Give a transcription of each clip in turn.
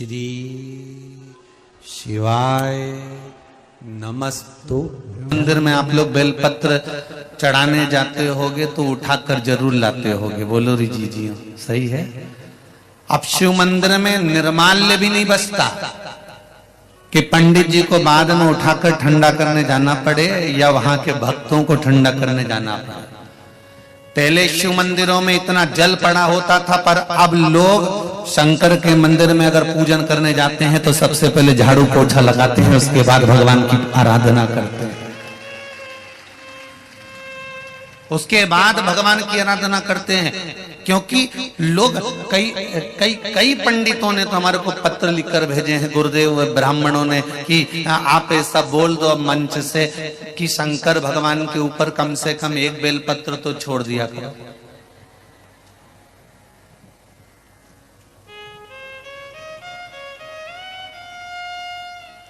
श्री शिवाय नमस्तु। मंदिर में आप लोग बेलपत्र चढ़ाने जाते होगे तो उठाकर जरूर लाते होगे, बोलो री जी सही है। अब शिव मंदिर में निर्माल्य भी नहीं बचता कि पंडित जी को बाद में उठाकर ठंडा करने जाना पड़े या वहां के भक्तों को ठंडा करने जाना पड़े। पहले शिव मंदिरों में इतना जल पड़ा होता था, पर अब लोग शंकर के मंदिर में अगर पूजन करने जाते हैं तो सबसे पहले झाड़ू पोछा लगाते हैं, उसके बाद भगवान की आराधना करते हैं, उसके बाद भगवान की आराधना करते हैं। क्योंकि लोग कई पंडितों ने तो हमारे को पत्र लिखकर भेजे हैं, गुरुदेव ब्राह्मणों ने, कि आप ऐसा बोल दो मंच से कि शंकर भगवान के ऊपर कम से कम एक बेलपत्र तो छोड़ दिया करो।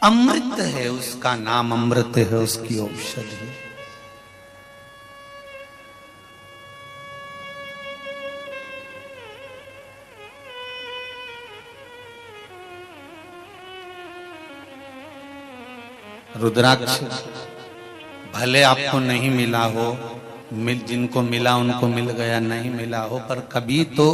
अमृत है उसका नाम, अमृत है उसकी औषधि। रुद्राक्ष भले आपको नहीं मिला हो, जिनको मिला उनको मिल गया, नहीं मिला हो, पर कभी तो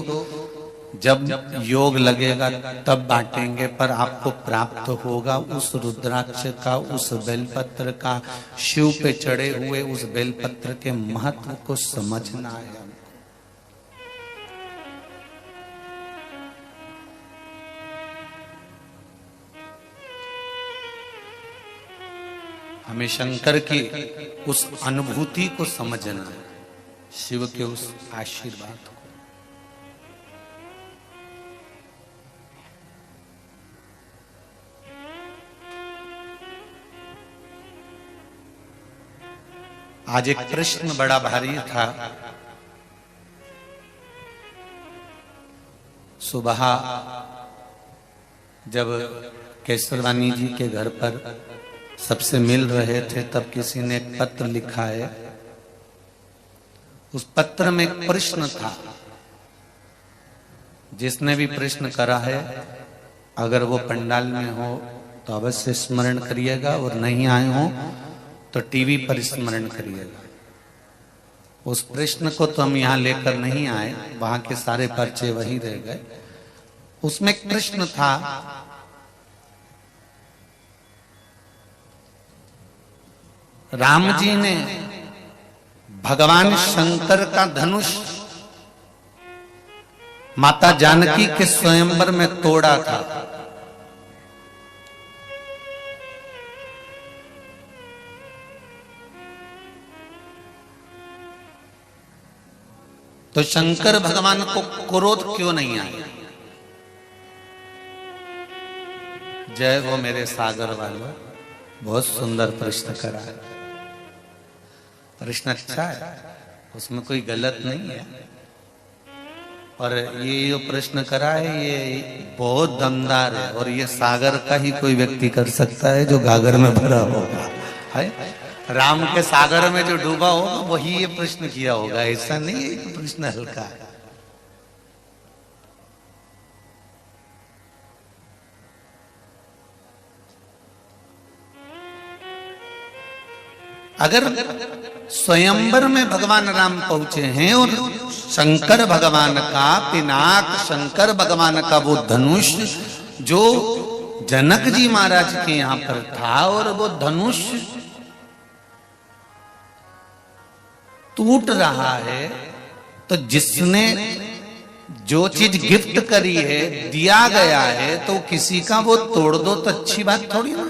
जब योग लगेगा तब बांटेंगे, पर आपको प्राप्त होगा उस रुद्राक्ष का, उस बेलपत्र का। शिव पे चढ़े हुए उस बेलपत्र के महत्व को समझना है। हमें शंकर की उस अनुभूति को समझना है, शिव के उस आशीर्वाद को। आज एक प्रश्न बड़ा भारी था। सुबह जब केसरवानी जी के घर पर सबसे मिल रहे थे तब किसी ने एक पत्र लिखा है। उस पत्र में एक प्रश्न था। जिसने भी प्रश्न करा है, अगर वो पंडाल में हो तो अवश्य स्मरण करिएगा, और नहीं आए हो तो टीवी पर स्मरण करिएगा। उस प्रश्न को तो हम यहाँ लेकर नहीं आए, वहां के सारे पर्चे वहीं रह गए। उसमें एक प्रश्न था, राम जी ने भगवान शंकर का धनुष माता जानकी के स्वयंवर में तोड़ा था। तो शंकर भगवान को क्रोध क्यों नहीं आया? जय हो मेरे सागर वालों, बहुत सुंदर प्रश्न करा है। प्रश्न अच्छा है, उसमें कोई गलत नहीं है। और ये जो प्रश्न करा है ये बहुत दमदार है, और ये सागर का ही कोई व्यक्ति कर सकता है जो गागर में भरा होगा। है राम के सागर में जो डूबा होगा वही ये प्रश्न किया होगा, ऐसा नहीं है कि प्रश्न हल्का है। अगर स्वयंवर में भगवान राम पहुंचे हैं और शंकर भगवान का, पिनाक शंकर भगवान का वो धनुष जो जनक जी महाराज के यहां पर था, और वो धनुष टूट रहा है, तो जिसने जो चीज गिफ्ट करी है, दिया गया है, तो किसी का वो तोड़ दो तो अच्छी बात थोड़ी ना।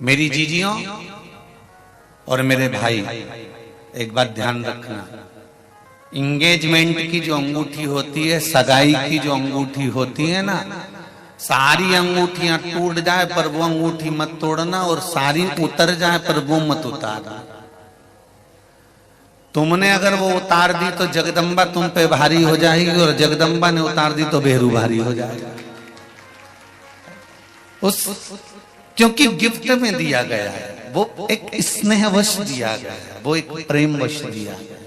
मेरी जीजियों और मेरे भाई, एक बात ध्यान रखना, इंगेजमेंट की जो अंगूठी होती है, सगाई की जो अंगूठी होती है ना, सारी अंगूठियां टूट जाए पर वो अंगूठी मत तोड़ना, और सारी उतर जाए पर वो मत उतारना। तुमने अगर वो उतार दी तो जगदम्बा तुम पे भारी हो जाएगी, और जगदम्बा ने उतार दी तो बेरू भारी हो जाएगा। क्योंकि गिफ्ट में दिया गया है। वो एक स्नेहवश दिया गया है, वो एक प्रेमवश दिया गया है।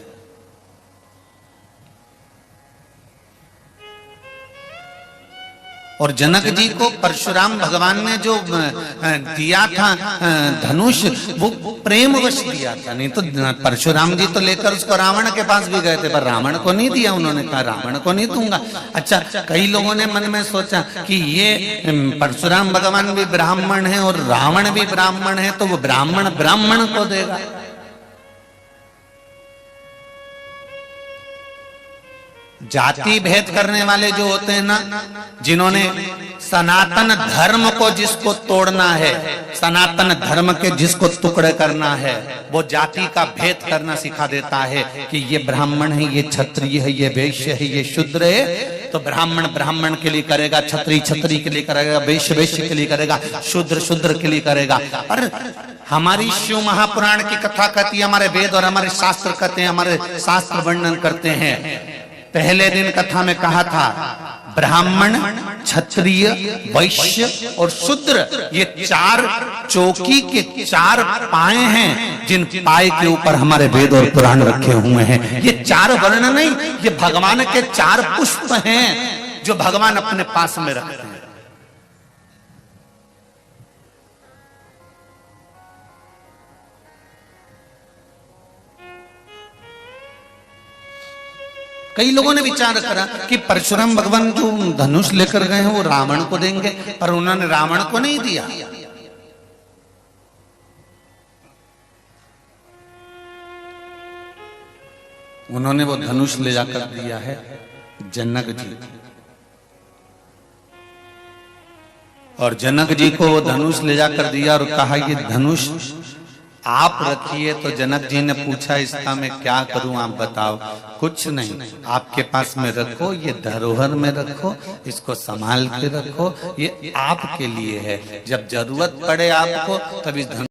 और जनक जी को परशुराम भगवान ने जो दिया था धनुष, वो प्रेमवश दिया था। नहीं तो परशुराम जी तो लेकर उसको रावण के पास भी गए थे, पर रावण को नहीं दिया। उन्होंने कहा रावण को नहीं दूंगा। अच्छा, कई लोगों ने मन में सोचा कि ये परशुराम भगवान भी ब्राह्मण है और रावण भी ब्राह्मण है, तो वो ब्राह्मण को देगा। जाति भेद करने वाले जो होते हैं ना, जिन्होंने सनातन धर्म को जिसको तोड़ना है, सनातन धर्म के जिसको टुकड़े करना है, वो जाति का भेद करना सिखा देता है कि ये ब्राह्मण है, ये क्षत्रिय है, ये वैश्य है, ये शूद्र है। तो ब्राह्मण के लिए करेगा, क्षत्रिय के लिए करेगा, वैश्य के लिए करेगा, शूद्र के लिए करेगा। और हमारी शिव महापुराण की कथा कहती है, हमारे वेद और हमारे शास्त्र कहते हैं, हमारे शास्त्र वर्णन करते हैं। पहले दिन कथा में कहा था ब्राह्मण, क्षत्रिय, वैश्य और शूद्र, ये चार चौकी के चार पाए हैं, जिन पाए के ऊपर हमारे वेद और पुराण रखे हुए हैं। ये चार वर्ण नहीं, ये भगवान के चार पुष्प हैं जो भगवान अपने पास में रखते हैं। कई लोगों ने विचार करा कि परशुराम भगवान जो धनुष लेकर गए हैं वो रावण को देंगे, पर उन्होंने रावण को नहीं दिया। उन्होंने वो धनुष ले जाकर दिया है जनक जी, और जनक जी को वो धनुष ले जाकर दिया और कहा ये धनुष आप रखिए। तो जनक जी ने पूछा इसका मैं क्या करूं, आप बताओ। कुछ नहीं, आपके पास में रखो, ये धरोहर में रखो, इसको संभाल के रखो, ये आपके लिए है। जब जरूरत पड़े आपको तब इस